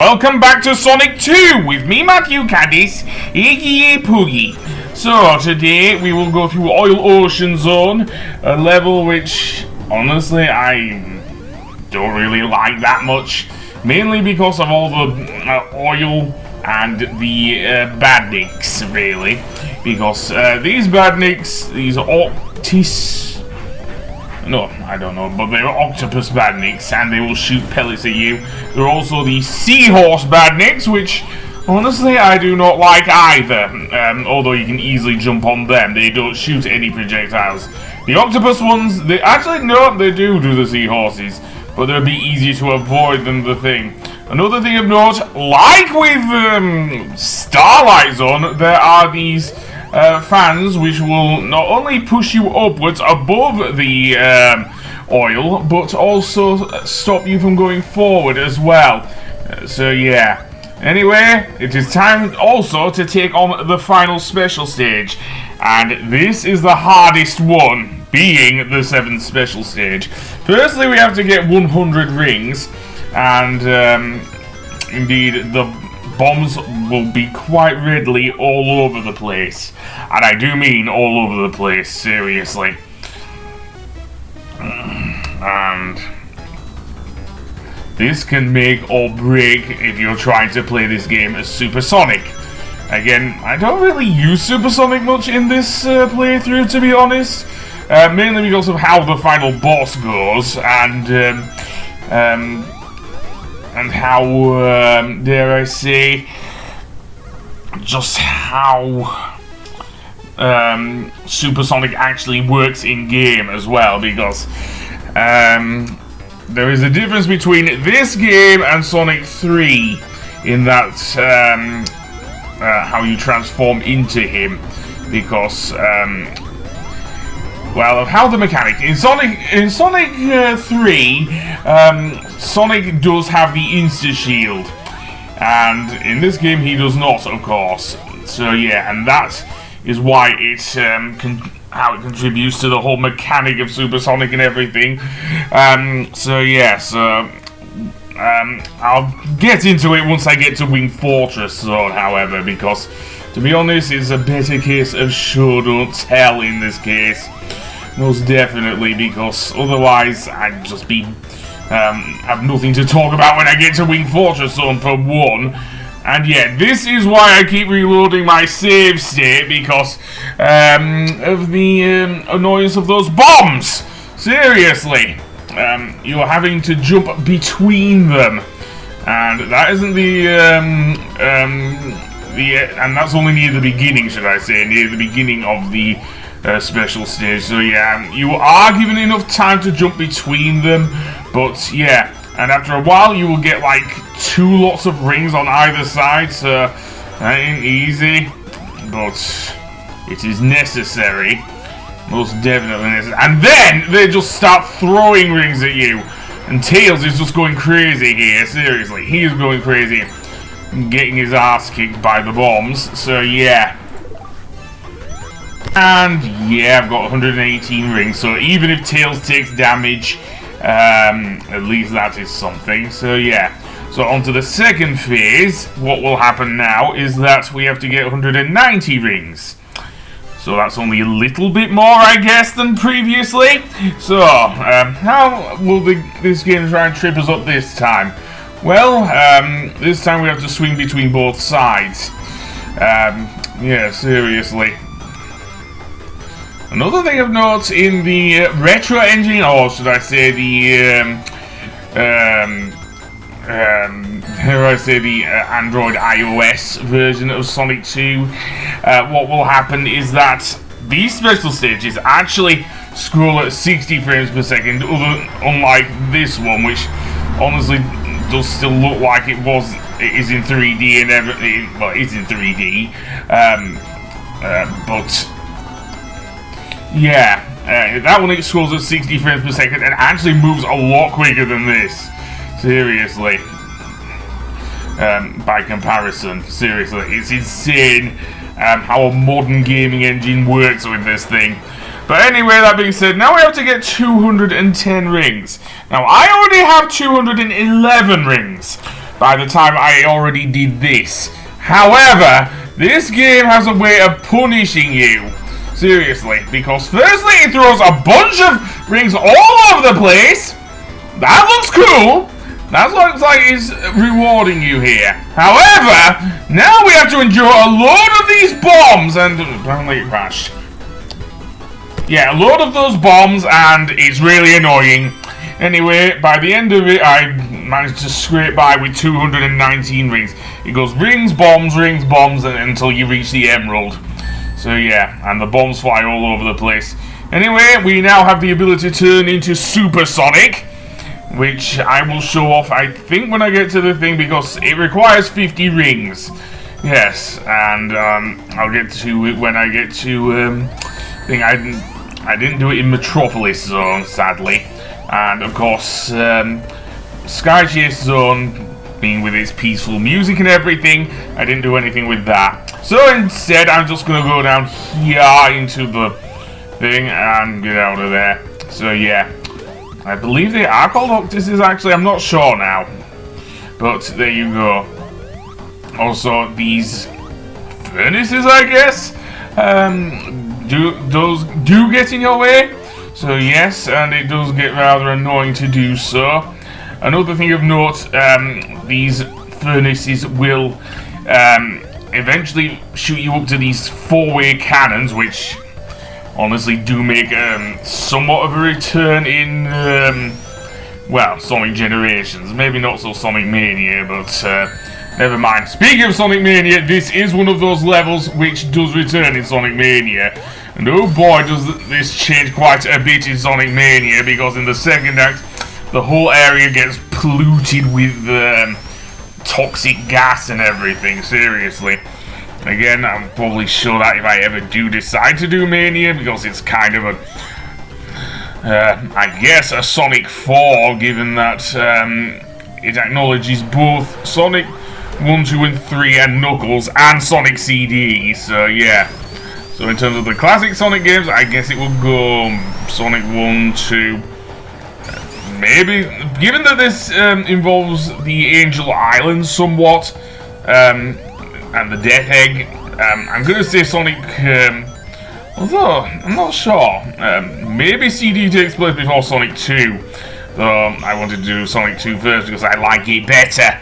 welcome back to Sonic 2 with me, Matthew Caddis, aka Poogie. So, today we will go through Oil Ocean Zone, a level which, honestly, I don't really like that much. Mainly because of all the oil and the badniks, really. Because these badniks, these no, I don't know, but they're octopus badniks, and they will shoot pellets at you. There are also the seahorse badniks, which, honestly, I do not like either. Although you can easily jump on them, they don't shoot any projectiles. The octopus ones, they actually, no, they do the seahorses, but they'll be easier to avoid than the thing. Another thing of note, like with Starlight Zone, there are these fans which will not only push you upwards above the oil, but also stop you from going forward as well. So yeah. Anyway, it is time also to take on the final special stage, and this is the hardest one, being the 7th special stage. Firstly, we have to get 100 rings, and indeed the bombs will be quite readily all over the place. And I do mean all over the place, seriously. And this can make or break if you're trying to play this game as Supersonic. Again, I don't really use Supersonic much in this playthrough, to be honest. Mainly because of how the final boss goes, and how, dare I say, just how Supersonic actually works in game as well, because there is a difference between this game and Sonic 3 in that how you transform into him, because well, of how the mechanic in Sonic 3, Sonic does have the insta shield, and in this game he does not, of course. So yeah, and that is why it's how it contributes to the whole mechanic of Supersonic and everything. So yeah, so I'll get into it once I get to Wing Fortress Zone, however, because to be honest, it's a better case of show don't tell in this case. Most definitely, because otherwise I'd just be have nothing to talk about when I get to Wing Fortress Zone, for one. And yeah, this is why I keep reloading my save state, because of the annoyance of those bombs. Seriously, you're having to jump between them, and that isn't and that's only near the beginning, should I say, near the beginning of the special stage. So yeah, you are given enough time to jump between them, but yeah, and after a while you will get like 2 lots of rings on either side, so that ain't easy, but it is necessary, most definitely necessary. And then they just start throwing rings at you, and Tails is just going crazy here. Seriously, he is going crazy, getting his ass kicked by the bombs. So yeah. And yeah, I've got 118 rings, so even if Tails takes damage, at least that is something. So yeah, so on to the second phase. What will happen now is that we have to get 190 rings. So that's only a little bit more, I guess, than previously. So, how will this game try and trip us up this time? Well, this time we have to swing between both sides. Yeah, seriously. Another thing of note in the retro engine, or should I say the Android iOS version of Sonic 2, what will happen is that these special stages actually scroll at 60 frames per second, unlike this one, which honestly does still look like it is in 3D and everything. Well, it's in 3D, but yeah, that one, it scrolls at 60 frames per second and actually moves a lot quicker than this. Seriously. By comparison. Seriously. It's insane how a modern gaming engine works with this thing. But anyway, that being said, now we have to get 210 rings. Now, I already have 211 rings. by the time I already did this. However, this game has a way of punishing you. Seriously, because firstly it throws a bunch of rings all over the place. That looks cool. That looks like it's rewarding you here. However, now we have to endure a load of these bombs, and apparently it crashed. Yeah, a load of those bombs, and it's really annoying. Anyway, by the end of it, I managed to scrape by with 219 rings. It goes rings, bombs, until you reach the emerald. So yeah, and the bombs fly all over the place. Anyway, we now have the ability to turn into supersonic, which I will show off, I think, when I get to the thing, because it requires 50 rings. Yes, and I'll get to it when I get to thing. I didn't do it in Metropolis Zone, sadly, and of course Sky Chase Zone, being with its peaceful music and everything, I didn't do anything with that. So instead, I'm just gonna go down here into the thing and get out of there. So yeah, I believe they are called octuses. Actually, I'm not sure now, but there you go. Also, these furnaces, I guess, do get in your way. So yes, and it does get rather annoying to do so. Another thing of note, these furnaces will eventually shoot you up to these four-way cannons, which honestly do make somewhat of a return in, well, Sonic Generations. Maybe not so Sonic Mania, but never mind. Speaking of Sonic Mania, this is one of those levels which does return in Sonic Mania. And oh boy, does this change quite a bit in Sonic Mania, because in the second act, the whole area gets polluted with toxic gas and everything, seriously. Again, I'll probably show that if I ever do decide to do Mania, because it's kind of a, I guess, a Sonic 4, given that it acknowledges both Sonic 1, 2, and 3, and Knuckles, and Sonic CD, so yeah. So in terms of the classic Sonic games, I guess it will go Sonic 1, 2, maybe, given that this involves the Angel Island somewhat, and the Death Egg, I'm going to say Sonic, although, I'm not sure, maybe CD takes place before Sonic 2, though I wanted to do Sonic 2 first because I like it better.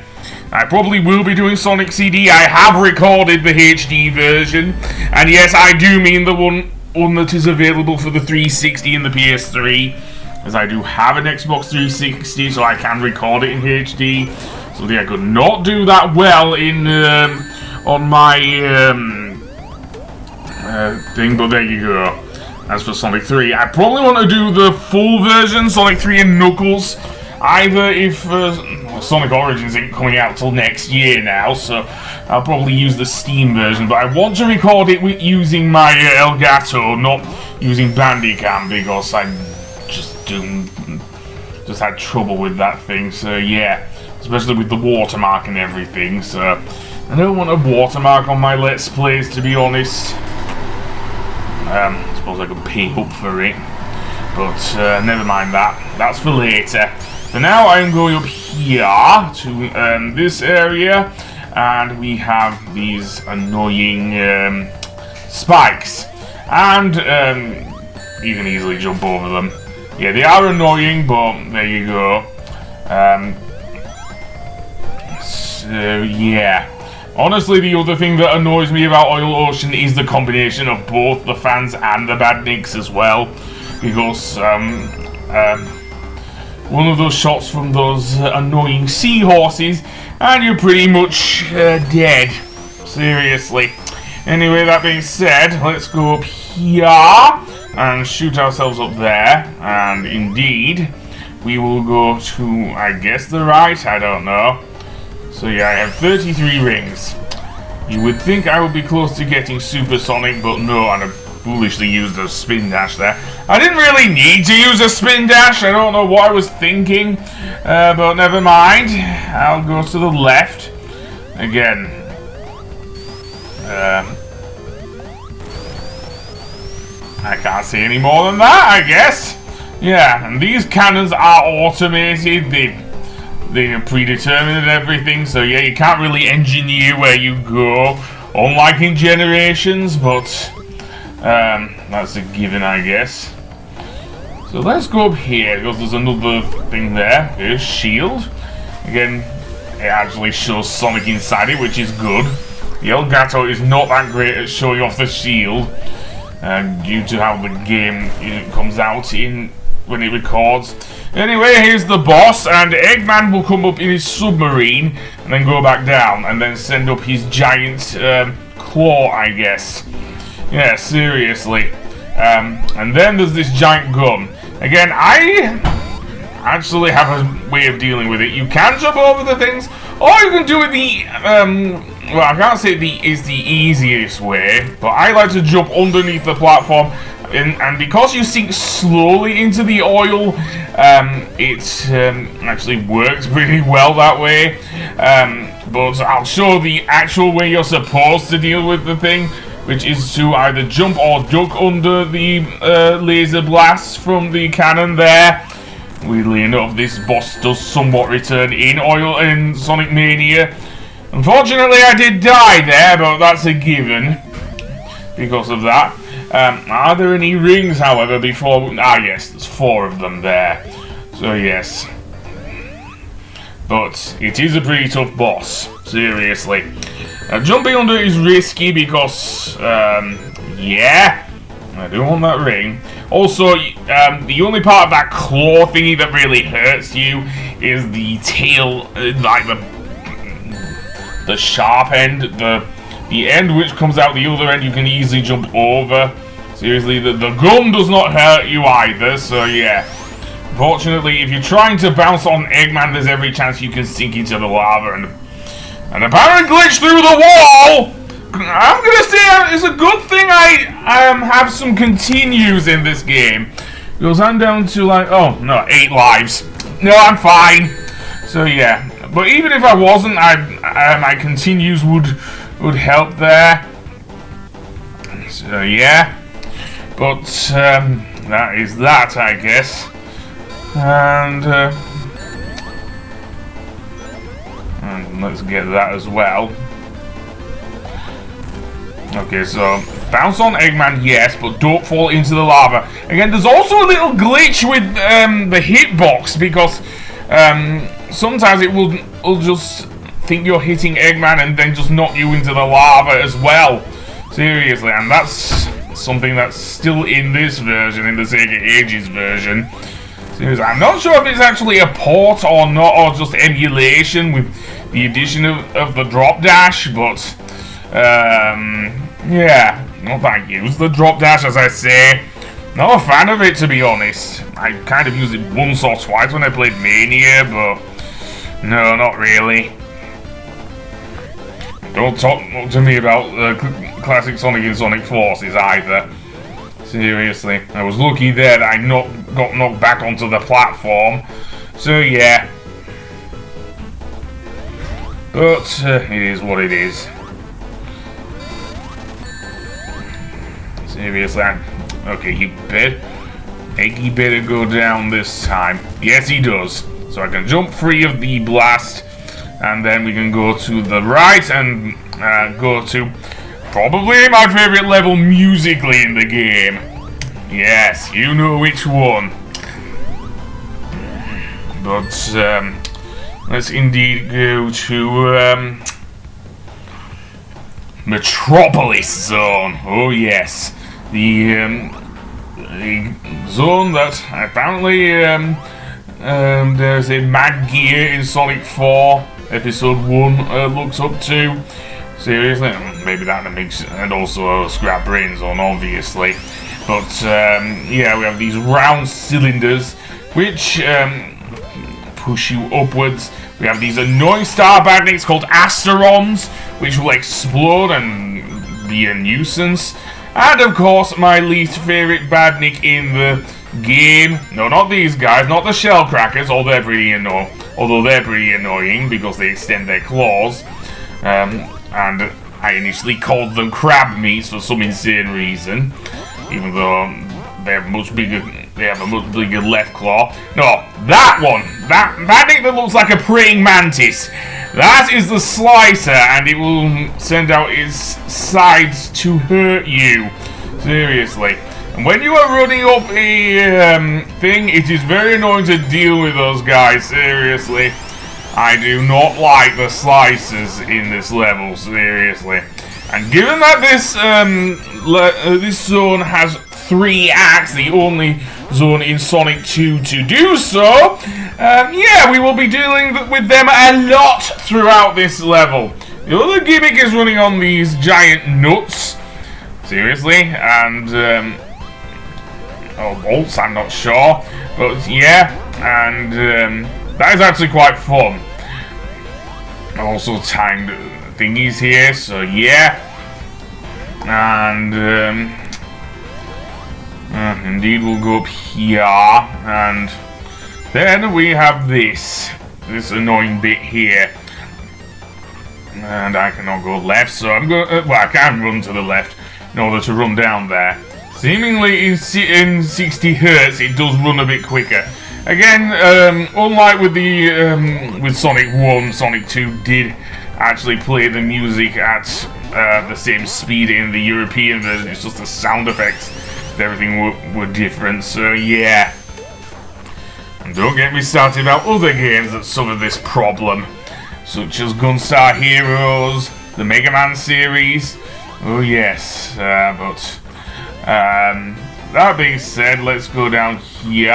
I probably will be doing Sonic CD. I have recorded the HD version, and yes, I do mean the one that is available for the 360 and the PS3, as I do have an Xbox 360, so I can record it in HD. So yeah, I could not do that well in on my thing, but there you go. As for Sonic 3, I probably want to do the full version, Sonic 3 and Knuckles, either if Sonic Origins ain't coming out till next year now, so I'll probably use the Steam version, but I want to record it with using my Elgato, not using Bandicam, because I just had trouble with that thing, so yeah, especially with the watermark and everything, so I don't want a watermark on my Let's Plays, to be honest. I suppose I could pay up for it, but never mind that. That's for later. So now I'm going up here to this area, and we have these annoying spikes, and you can easily jump over them. Yeah, they are annoying, but there you go. So yeah. Honestly, the other thing that annoys me about Oil Ocean is the combination of both the fans and the badniks as well, because one of those shots from those annoying seahorses, and you're pretty much dead. Seriously. Anyway, that being said, let's go up here and shoot ourselves up there, and indeed, we will go to, I guess, the right, I don't know. So yeah, I have 33 rings. You would think I would be close to getting supersonic, but no, and I foolishly used a spin dash there. I didn't really need to use a spin dash, I don't know what I was thinking, but never mind. I'll go to the left. Again, I can't see any more than that, I guess. Yeah, and these cannons are automated. they are predetermined and everything, so yeah, you can't really engineer where you go, unlike in Generations, but that's a given, I guess. So let's go up here, because there's another thing there. Here's shield. Again, it actually shows Sonic inside it, which is good. The Elgato is not that great at showing off the shield, due to how the game comes out when it records. Anyway, here's the boss, and Eggman will come up in his submarine, and then go back down, and then send up his giant claw, I guess. Yeah, seriously. And then there's this giant gun. Again, I actually have a way of dealing with it. You can jump over the things, or you can do it well, I can't say is the easiest way, but I like to jump underneath the platform, and because you sink slowly into the oil, it actually works pretty well that way. But I'll show the actual way you're supposed to deal with the thing, which is to either jump or duck under the laser blasts from the cannon there. Weirdly enough, this boss does somewhat return in oil in Sonic Mania. Unfortunately, I did die there, but that's a given because of that. Are there any rings, however, before... yes, there's 4 of them there. So, yes. But it is a pretty tough boss, seriously. Jumping under is risky because, yeah, I do want that ring. Also, the only part of that claw thingy that really hurts you is the tail, like the sharp end, the end which comes out the other end you can easily jump over. Seriously, the gun does not hurt you either, so yeah. Fortunately, if you're trying to bounce on Eggman, there's every chance you can sink into the lava and apparent glitch through the wall. I'm gonna say it's a good thing I have some continues in this game, because I'm down to like 8 lives. No, I'm fine. So yeah, but even if I wasn't, my continues would help there. So yeah, but that is that, I guess. And let's get that as well. Okay, so bounce on Eggman, yes, but don't fall into the lava. Again, there's also a little glitch with the hitbox, because sometimes it will just think you're hitting Eggman and then just knock you into the lava as well. Seriously, and that's something that's still in this version, in the Sega Ages version. Seriously, I'm not sure if it's actually a port or not, or just emulation with the addition of the drop dash, but yeah, no thank you. The drop dash, as I say, not a fan of it, to be honest. I kind of used it once or twice when I played Mania, but no, not really. Don't talk to me about classic Sonic and Sonic Forces either. Seriously, I was lucky there that I got knocked back onto the platform. So yeah, but it is what it is. Seriously, okay, Eggy better go down this time. Yes, he does. So I can jump free of the blast, and then we can go to the right and go to probably my favorite level musically in the game. Yes, you know which one. But let's indeed go to Metropolis Zone. Oh yes, the zone that apparently there's a Mad Gear in Sonic 4 Episode 1 looks up to. Seriously, maybe that makes, and also a Scrap Brain Zone, obviously. But yeah, we have these round cylinders which push you upwards. We have these annoying star badniks called Asterons, which will explode and be a nuisance. And of course, my least favorite badnik in the game. No, not these guys, not the shell crackers, although they're pretty annoying because they extend their claws. And I initially called them crab meats for some insane reason, even though they have a much bigger left claw. No, that one, that badnik that looks like a praying mantis. That is the slicer, and it will send out its sides to hurt you. Seriously. And when you are running up a thing, it is very annoying to deal with those guys. Seriously. I do not like the slicers in this level. Seriously. And given that this zone has 3 acts, the only zone in Sonic 2 to do so, yeah, we will be dealing with them a lot throughout this level. The other gimmick is running on these giant nuts. Seriously, and bolts, I'm not sure, but yeah, and that is actually quite fun. Also timed thingies here, so yeah, and indeed we'll go up here, and then we have this annoying bit here, and I cannot go left, so I'm going. Well, I can run to the left in order to run down there. Seemingly in 60 hertz, it does run a bit quicker. Again, unlike with the with Sonic 1, Sonic 2 did actually play the music at the same speed in the European version. It's just the sound effects and everything were different. So yeah. And don't get me started about other games that suffer this problem, such as Gunstar Heroes, the Mega Man series. Oh yes, but that being said, let's go down here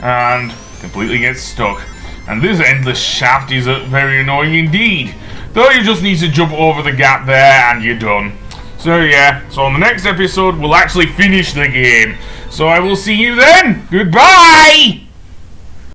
and completely get stuck. And this endless shaft is very annoying indeed. Though you just need to jump over the gap there and you're done. So yeah, so on the next episode we'll actually finish the game. So I will see you then. Goodbye!